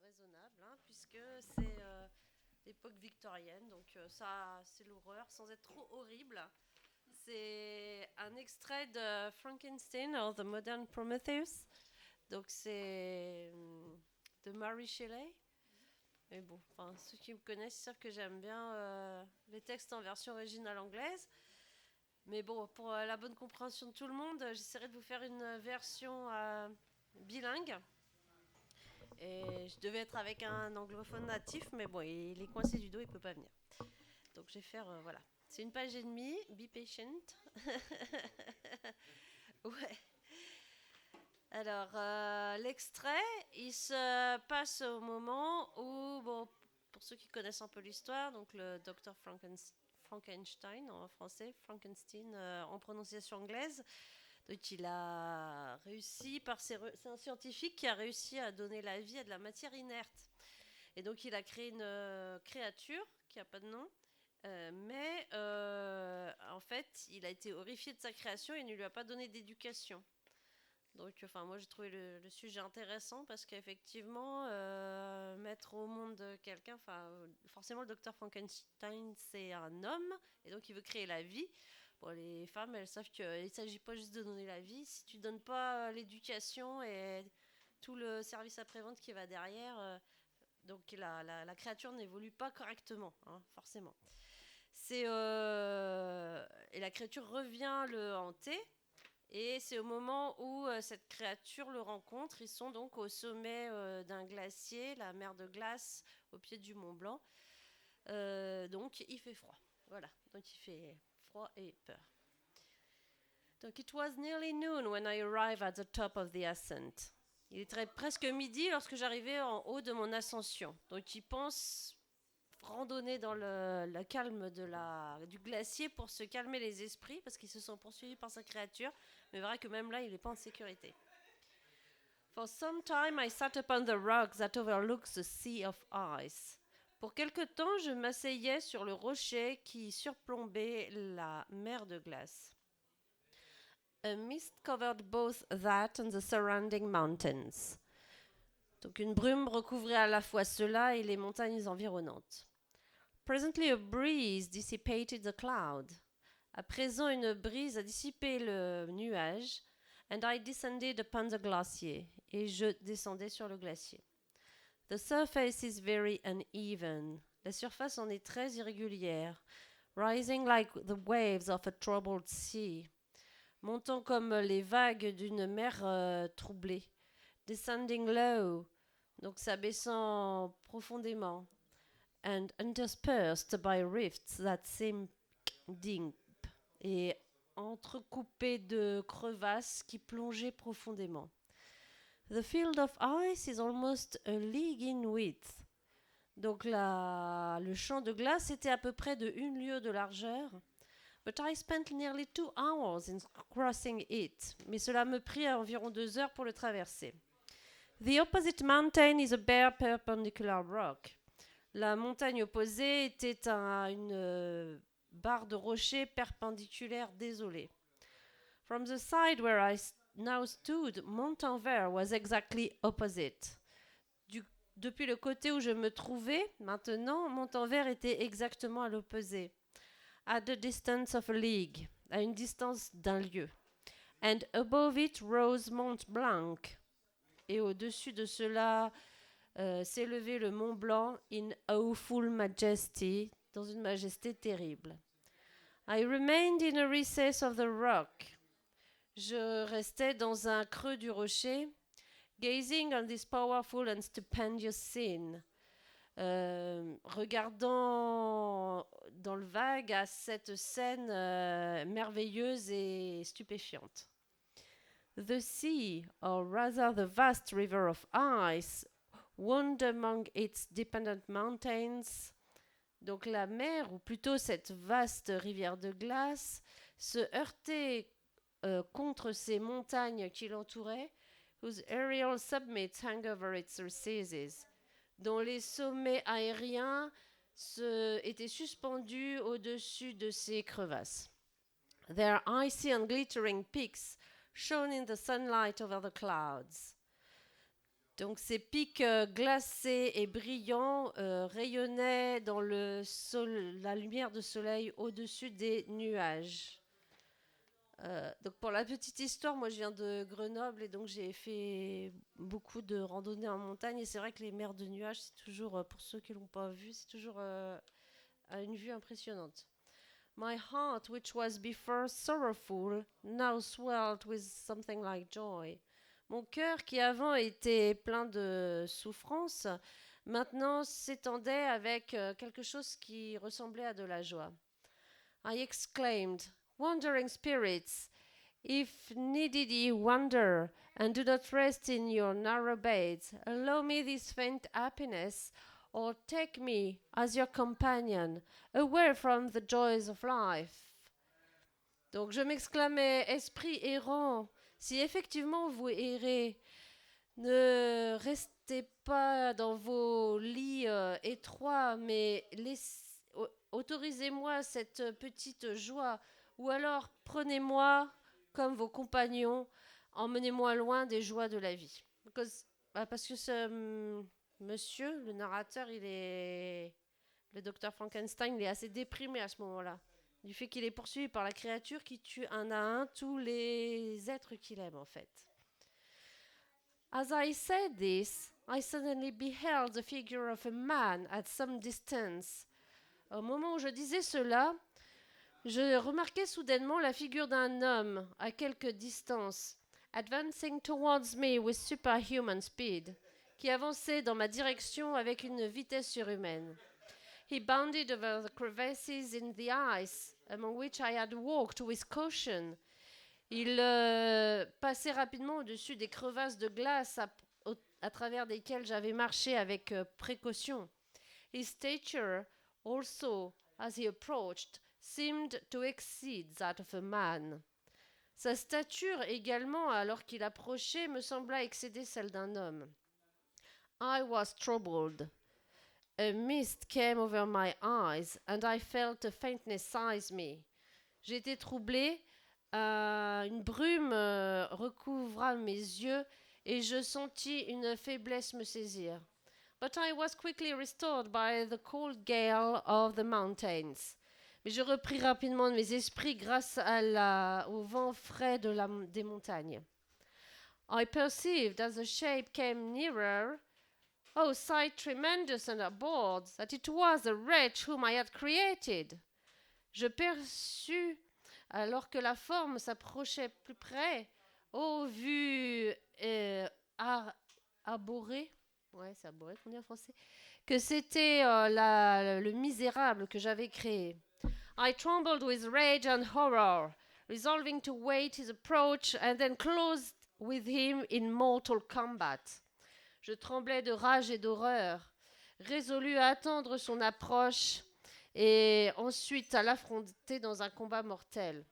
raisonnable, hein, puisque c'est l'époque victorienne, donc ça, c'est l'horreur, sans être trop horrible. C'est un extrait de Frankenstein, or The Modern Prometheus. Donc c'est de Mary Shelley. Mais bon, enfin, ceux qui me connaissent savent que j'aime bien les textes en version originale anglaise. Mais bon, pour la bonne compréhension de tout le monde, j'essaierai de vous faire une version bilingue. Et je devais être avec un anglophone natif, mais bon, il est coincé du dos, il peut pas venir. Donc je vais faire, voilà. C'est une page et demie, be patient. Ouais. Alors, l'extrait, il se passe au moment où, bon, pour ceux qui connaissent un peu l'histoire, donc le docteur Frankenstein en français, Frankenstein en prononciation anglaise. Donc il a réussi c'est un scientifique qui a réussi à donner la vie à de la matière inerte. Et donc il a créé une créature qui n'a pas de nom, mais en fait il a été horrifié de sa création et ne lui a pas donné d'éducation. Donc enfin moi j'ai trouvé le sujet intéressant parce qu'effectivement mettre au monde quelqu'un, enfin forcément le docteur Frankenstein c'est un homme et donc il veut créer la vie. Bon, les femmes, elles savent qu'il ne s'agit pas juste de donner la vie. Si tu donnes pas l'éducation et tout le service après-vente qui va derrière, donc la créature n'évolue pas correctement, hein, forcément. Et la créature revient le hanter. Et c'est au moment où cette créature le rencontre. Ils sont donc au sommet d'un glacier, la mer de glace, au pied du Mont Blanc. Donc il fait froid. Voilà, donc il fait froid et peur. Donc it was nearly noon when I arrived at the top of the ascent. Il était presque midi lorsque j'arrivais en haut de mon ascension. Donc il pense randonner dans le calme du glacier pour se calmer les esprits parce qu'ils se sont poursuivis par sa créature. Mais vrai que même là, il n'est pas en sécurité. For some time, I sat upon the rock that overlooks the sea of ice. Pour quelque temps, je m'asseyais sur le rocher qui surplombait la mer de glace. A mist covered both that and the surrounding mountains. Donc une brume recouvrait à la fois cela et les montagnes environnantes. Presently a breeze dissipated the cloud. À présent une brise a dissipé le nuage. And I descended upon the glacier. Et je descendais sur le glacier. The surface is very uneven. La surface en est très irrégulière. Rising like the waves of a troubled sea. Montant comme les vagues d'une mer troublée. Descending low, donc s'abaissant profondément. And interspersed by rifts that seem deep. Et entrecoupé de crevasses qui plongeaient profondément. The field of ice is almost a league in width. Donc le champ de glace était à peu près de 1 lieue de largeur. But I spent nearly 2 hours in crossing it. Mais cela me prit environ 2 heures pour le traverser. The opposite mountain is a bare perpendicular rock. La montagne opposée était une barre de rochers perpendiculaire désolée. From the side where I now stood, Montanvert was exactly opposite. Depuis le côté où je me trouvais, maintenant, Montanvert était exactement à l'opposé. At the distance of a league, à une distance d'1 lieu. And above it rose Mont Blanc. Et au-dessus de cela s'élevait le Mont Blanc in awful majesty, dans une majesté terrible. I remained in a recess of the rock. Je restais dans un creux du rocher, gazing on this powerful and stupendous scene. Regardant dans le vague à cette scène merveilleuse et stupéfiante. The sea, or rather the vast river of ice, wound among its dependent mountains. Donc la mer, ou plutôt cette vaste rivière de glace, se heurtait contre ces montagnes qui l'entouraient, whose aerial summits hang over its recesses, dont les sommets aériens étaient suspendus au-dessus de ces crevasses. Their icy and glittering peaks shone in the sunlight over the clouds. Donc ces pics glacés et brillants rayonnaient dans la lumière de soleil au-dessus des nuages. Donc pour la petite histoire, moi je viens de Grenoble et donc j'ai fait beaucoup de randonnées en montagne et c'est vrai que les mers de nuages, c'est toujours, pour ceux qui l'ont pas vu, c'est toujours une vue impressionnante. My heart, which was before sorrowful, now swelled with something like joy. Mon cœur, qui avant était plein de souffrance, maintenant s'étendait avec quelque chose qui ressemblait à de la joie. I exclaimed, wandering spirits, if needed ye wander, and do not rest in your narrow beds, allow me this faint happiness, or take me as your companion, away from the joys of life. Donc je m'exclamais, esprit errant, si effectivement vous errez, ne restez pas dans vos lits étroits, mais autorisez-moi cette petite joie, ou alors prenez-moi comme vos compagnons, emmenez-moi loin des joies de la vie. Parce que ce monsieur, le narrateur, le docteur Frankenstein, il est assez déprimé à ce moment-là, du fait qu'il est poursuivi par la créature qui tue un à un tous les êtres qu'il aime en fait. As I said this, I suddenly beheld the figure of a man at some distance. Au moment où je disais cela, je remarquai soudainement la figure d'un homme à quelque distance, advancing towards me with superhuman speed, qui avançait dans ma direction avec une vitesse surhumaine. He bounded over the crevasses in the ice, among which I had walked with caution. Il passait rapidement au-dessus des crevasses de glace à travers desquelles j'avais marché avec précaution. His stature also, as he approached, seemed to exceed that of a man. Sa stature également, alors qu'il approchait, me sembla excéder celle d'un homme. I was troubled. A mist came over my eyes, and I felt a faintness seize me. J'étais troublée, une brume recouvra mes yeux, et je sentis une faiblesse me saisir. But I was quickly restored by the cold gale of the mountains. Mais je repris rapidement mes esprits grâce au vent frais des montagnes. I perceived as the shape came nearer, oh, sight tremendous and abhorred, that it was the wretch whom I had created. Je perçus, alors que la forme s'approchait plus près, oh, vue abhorrée, ouais, c'est abhorré qu'on dit en français, que c'était le misérable que j'avais créé. I trembled with rage and horror, resolving to wait his approach and then close with him in mortal combat. Je tremblais de rage et d'horreur, résolu à attendre son approche et ensuite à l'affronter dans un combat mortel.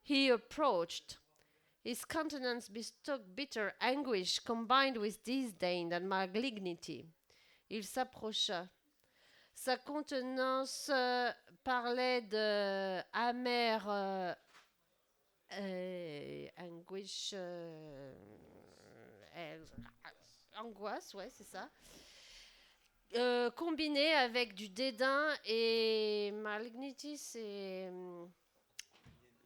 He approached. His countenance bespoke bitter anguish combined with disdain and malignity. Il s'approcha. Sa contenance parlait de amère anguish, angoisse, ouais, c'est ça. Combiné avec du dédain et malignity, c'est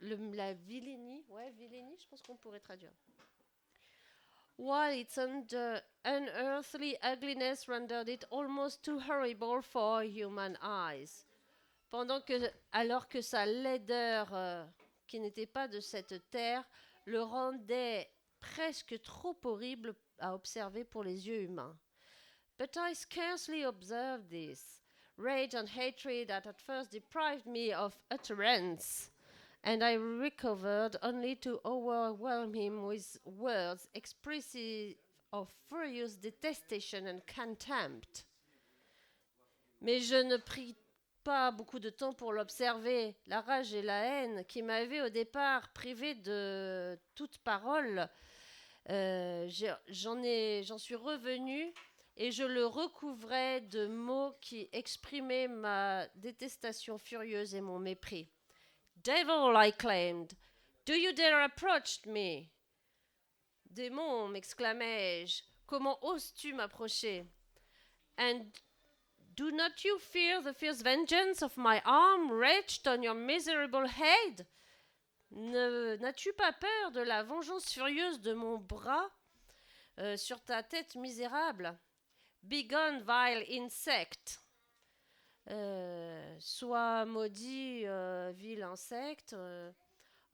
la vilainie. Ouais, vilainie, je pense qu'on pourrait traduire. While its unearthly ugliness rendered it almost too horrible for human eyes. Alors que sa laideur, qui n'était pas de cette terre, le rendait presque trop horrible à observer pour les yeux humains. But I scarcely observed this. Rage and hatred had at first deprived me of utterance, and I recovered only to overwhelm him with words expressive of furious detestation and contempt. Mais je ne pris pas beaucoup de temps pour l'observer. La rage et la haine qui m'avaient au départ privé de toute parole, j'en suis revenue et je le recouvrais de mots qui exprimaient ma détestation furieuse et mon mépris. Devil, I claimed, do you dare approach me? Démon, m'exclamai-je, Comment oses-tu m'approcher? And do not you fear the fierce vengeance of my arm wretched on your miserable head? N'as-tu pas peur de la vengeance furieuse de mon bras sur ta tête misérable? Begone, vile insect. Sois maudit, vil insecte.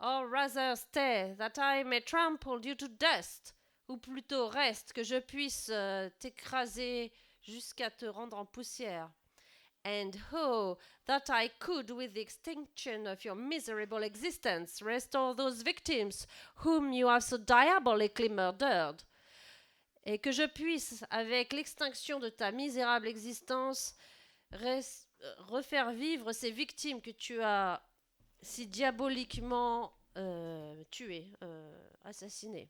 Or rather stay, that I may trample you to dust. Ou plutôt reste, que je puisse t'écraser jusqu'à te rendre en poussière. And oh, that I could, with the extinction of your miserable existence, restore those victims whom you have so diabolically murdered. Et que je puisse, avec l'extinction de ta misérable existence, refaire vivre ces victimes que tu as si diaboliquement tuées, assassinées.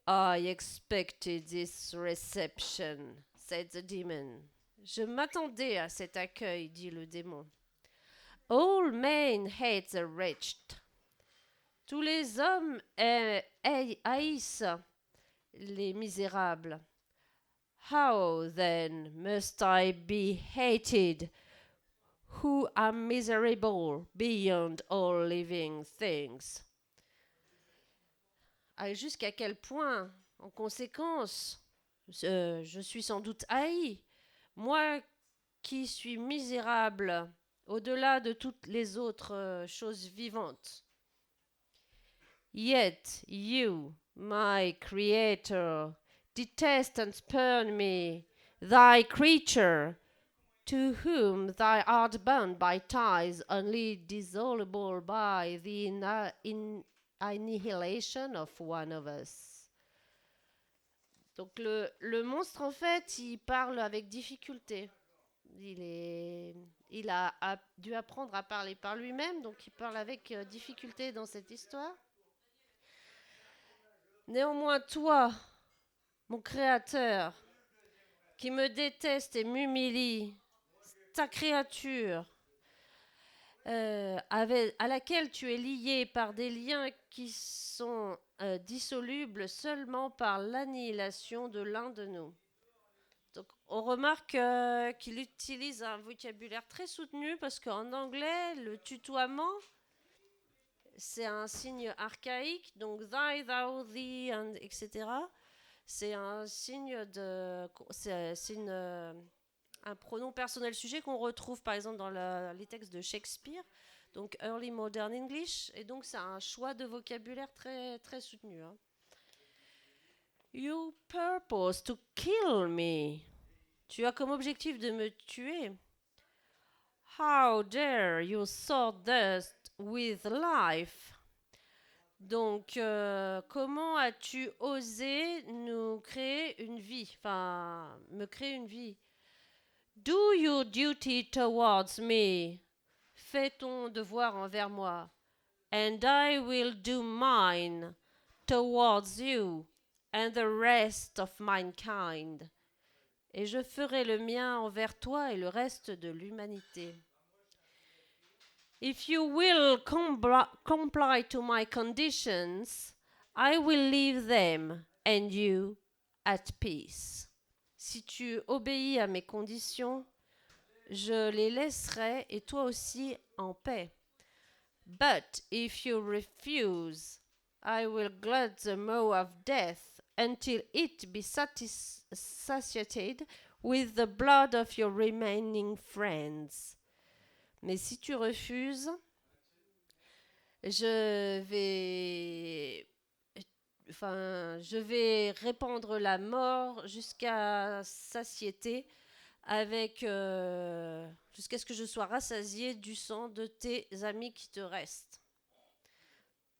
I expected this reception, said the demon. Je m'attendais à cet accueil, dit le démon. All men hate the wretched. Tous les hommes haïssent les misérables. How then must I be hated, who am miserable beyond all living things? Jusqu'à quel point, en conséquence, je suis sans doute haï, moi qui suis misérable au-delà de toutes les autres choses vivantes. Yet you, my creator, detest and spurn me, thy creature, to whom thou art bound by ties only dissoluble by the annihilation of one of us. Donc le monstre, en fait, il parle avec difficulté. Il a dû apprendre à parler par lui-même, donc il parle avec difficulté dans cette histoire. Néanmoins, toi, mon créateur, qui me déteste et m'humilie, ta créature, à laquelle tu es lié par des liens qui sont dissolubles seulement par l'annihilation de l'un de nous. Donc, on remarque qu'il utilise un vocabulaire très soutenu parce qu'en anglais, le tutoiement, c'est un signe archaïque, donc thy, thou, thee, and, etc. C'est un signe de... C'est un pronom personnel sujet qu'on retrouve par exemple dans les textes de Shakespeare, donc Early Modern English, et donc c'est un choix de vocabulaire très, très soutenu. Hein. You purpose to kill me. Tu as comme objectif de me tuer. How dare you sawdust with life. Donc, comment as-tu osé nous créer une vie, enfin, me créer une vie? Do your duty towards me. Fais ton devoir envers moi. And I will do mine towards you and the rest of mankind. Et je ferai le mien envers toi et le reste de l'humanité. If you will comply to my conditions, I will leave them and you at peace. Si tu obéis à mes conditions, je les laisserai et toi aussi en paix. But if you refuse, I will glut the maw of death until it be satiated with the blood of your remaining friends. Mais si tu refuses, je vais répandre la mort jusqu'à satiété jusqu'à ce que je sois rassasié du sang de tes amis qui te restent.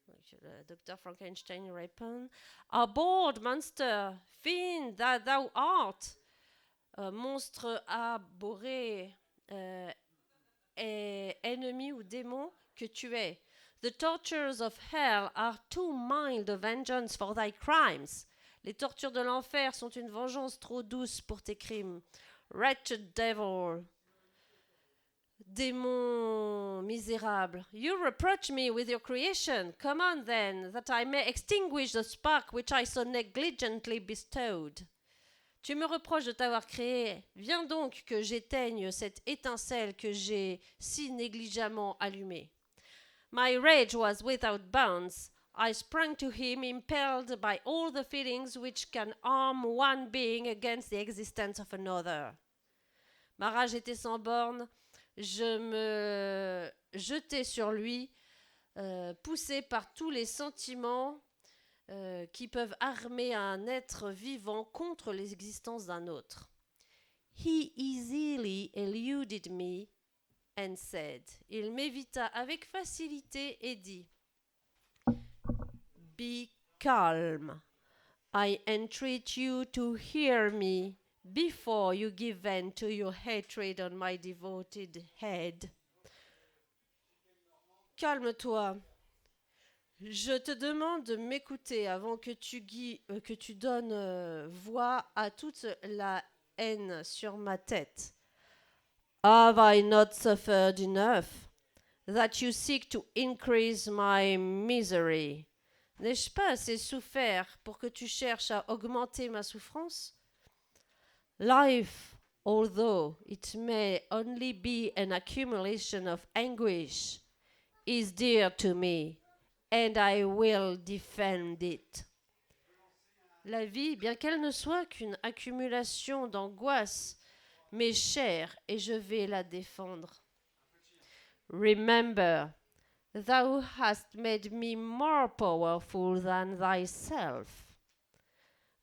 Donc, le docteur Frankenstein répond: Abhorred monster, fiend that thou art, monstre abhorré, et ennemi ou démon que tu es. The tortures of hell are too mild a vengeance for thy crimes. Les tortures de l'enfer sont une vengeance trop douce pour tes crimes. Wretched devil, démon misérable. You reproach me with your creation. Come on then, that I may extinguish the spark which I so negligently bestowed. Tu me reproches de t'avoir créé. Viens donc que j'éteigne cette étincelle que j'ai si négligemment allumée. My rage was without bounds. I sprang to him, impelled by all the feelings which can arm one being against the existence of another. Ma rage était sans borne. Je me jetai sur lui, poussé par tous les sentiments qui peuvent armer un être vivant contre l'existence d'un autre. He easily eluded me and said. Il m'évita avec facilité et dit, Be calm. I entreat you to hear me before you give vent to your hatred on my devoted head. Calme-toi. Je te demande de m'écouter avant que tu donnes voix à toute la haine sur ma tête. Have I not suffered enough that you seek to increase my misery? N'ai-je pas assez souffert pour que tu cherches à augmenter ma souffrance? Life, although it may only be an accumulation of anguish, is dear to me, and I will defend it. La vie, bien qu'elle ne soit qu'une accumulation d'angoisse, m'est chère et je vais la défendre. Remember, thou hast made me more powerful than thyself.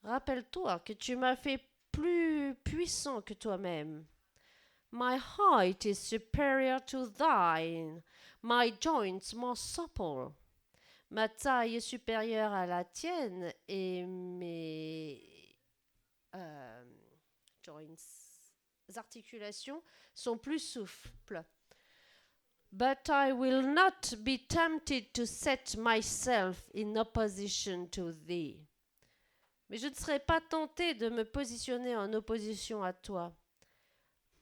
Rappelle-toi que tu m'as fait plus puissant que toi-même. My height is superior to thine, my joints more supple. Ma taille est supérieure à la tienne et mes articulations sont plus souples. But I will not be tempted to set myself in opposition to thee. Mais je ne serai pas tenté de me positionner en opposition à toi.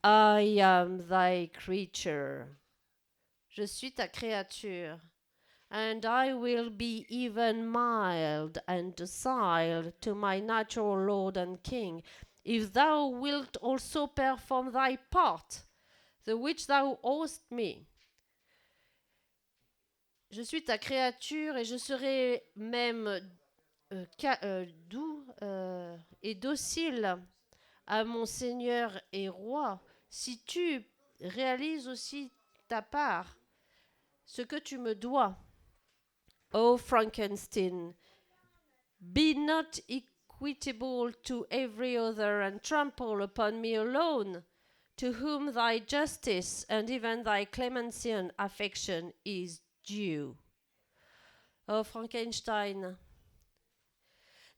I am thy creature. Je suis ta créature. And I will be even mild and docile to my natural Lord and King, if thou wilt also perform thy part, the which thou owest me. Je suis ta créature et je serai même doux et docile à mon Seigneur et Roi, si tu réalises aussi ta part, ce que tu me dois. O Frankenstein, be not equitable to every other and trample upon me alone, to whom thy justice and even thy clemency and affection is due. O Frankenstein,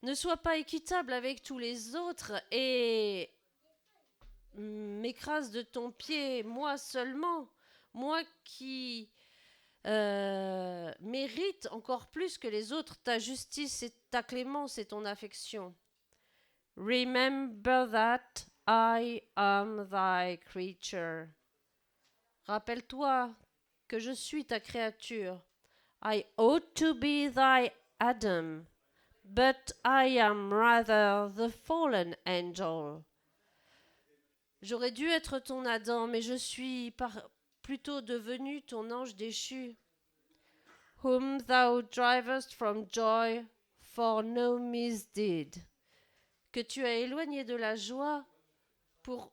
ne sois pas équitable avec tous les autres et m'écrase de ton pied, moi seulement, moi qui mérite encore plus que les autres ta justice et ta clémence et ton affection. Remember that I am thy creature. Rappelle-toi que je suis ta créature. I ought to be thy Adam, but I am rather the fallen angel. J'aurais dû être ton Adam, mais je suis plutôt devenu ton ange déchu, whom thou drivest from joy for no misdeed, que tu as éloigné de la joie pour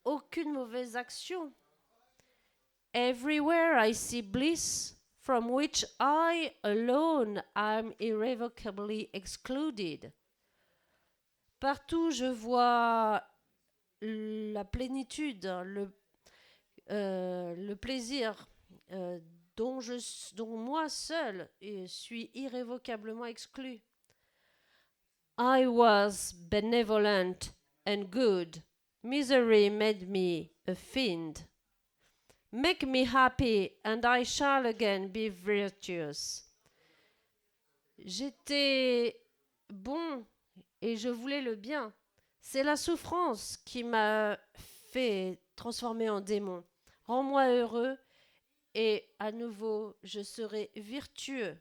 aucune mauvaise action. Everywhere I see bliss, from which I alone am irrevocably excluded. Partout je vois la plénitude, le plaisir dont moi seul suis irrévocablement exclu. I was benevolent and good. Misery made me a fiend. Make me happy and I shall again be virtuous. J'étais bon et je voulais le bien. C'est la souffrance qui m'a fait transformer en démon. Rends-moi heureux et à nouveau je serai virtueux.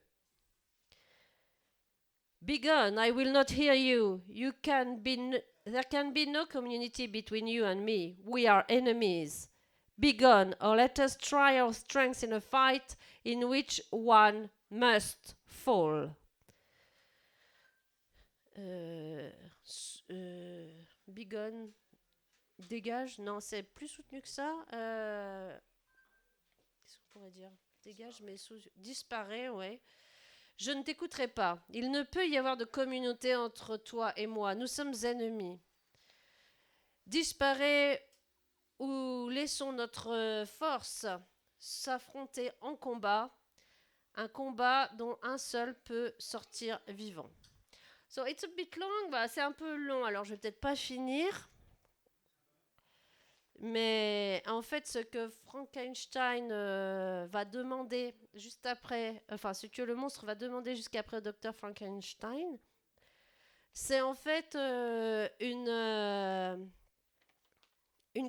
Be gone, I will not hear you. There can be no community between you and me. We are enemies. Be gone, or let us try our strength in a fight in which one must fall. Be gone, dégage. Non, c'est plus soutenu que ça. Qu'est-ce qu'on pourrait dire? Dégage, mais disparaît, ouais. Je ne t'écouterai pas. Il ne peut y avoir de communauté entre toi et moi. Nous sommes ennemis. Disparais ou laissons notre force s'affronter en combat. Un combat dont un seul peut sortir vivant. So it's a bit long. Bah, c'est un peu long, alors je vais peut-être pas finir. Mais en fait, ce que Frankenstein va demander juste après, enfin ce que le monstre va demander jusqu'après au docteur Frankenstein, c'est en fait une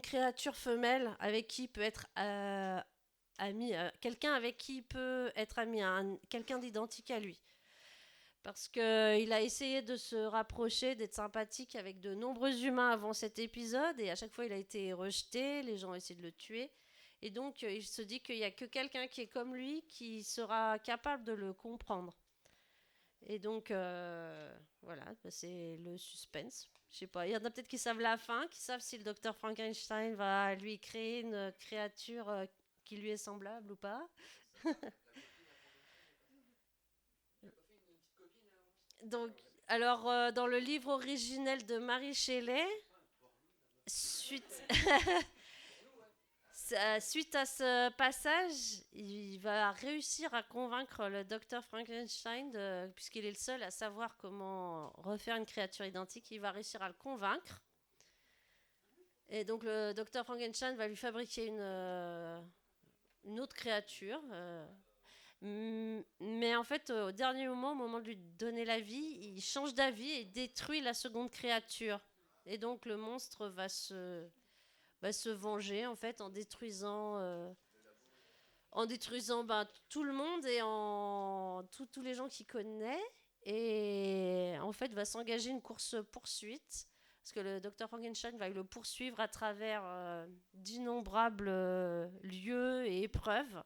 créature femelle avec qui il peut être ami, quelqu'un avec qui il peut être ami, quelqu'un d'identique à lui. Parce qu'il a essayé de se rapprocher, d'être sympathique avec de nombreux humains avant cet épisode, et à chaque fois il a été rejeté, les gens ont essayé de le tuer. Et donc il se dit qu'il n'y a que quelqu'un qui est comme lui qui sera capable de le comprendre. Et donc voilà, c'est le suspense. Je sais pas, il y en a peut-être qui savent la fin, qui savent si le docteur Frankenstein va lui créer une créature qui lui est semblable ou pas. Donc, alors, dans le livre originel de Mary Shelley, suite, suite à ce passage, il va réussir à convaincre le docteur Frankenstein, puisqu'il est le seul à savoir comment refaire une créature identique, il va réussir à le convaincre. Et donc, le docteur Frankenstein va lui fabriquer une autre créature. Mais en fait, au dernier moment, au moment de lui donner la vie, il change d'avis et détruit la seconde créature. Et donc le monstre va se venger en fait en détruisant tout le monde et tous les gens qu'il connaît. Et en fait, va s'engager une course-poursuite. Parce que le docteur Frankenstein va le poursuivre à travers d'innombrables lieux et épreuves.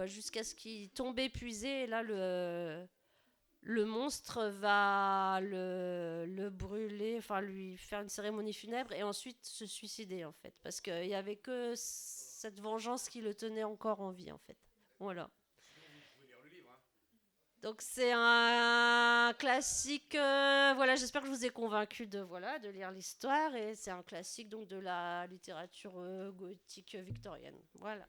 Jusqu'à ce qu'il tombe épuisé. Et là, le monstre va le brûler, enfin lui faire une cérémonie funèbre et ensuite se suicider en fait. Parce qu'il n'y avait que cette vengeance qui le tenait encore en vie en fait. Voilà. Donc c'est un classique. Voilà, j'espère que je vous ai convaincu de lire l'histoire et c'est un classique donc de la littérature gothique victorienne. Voilà.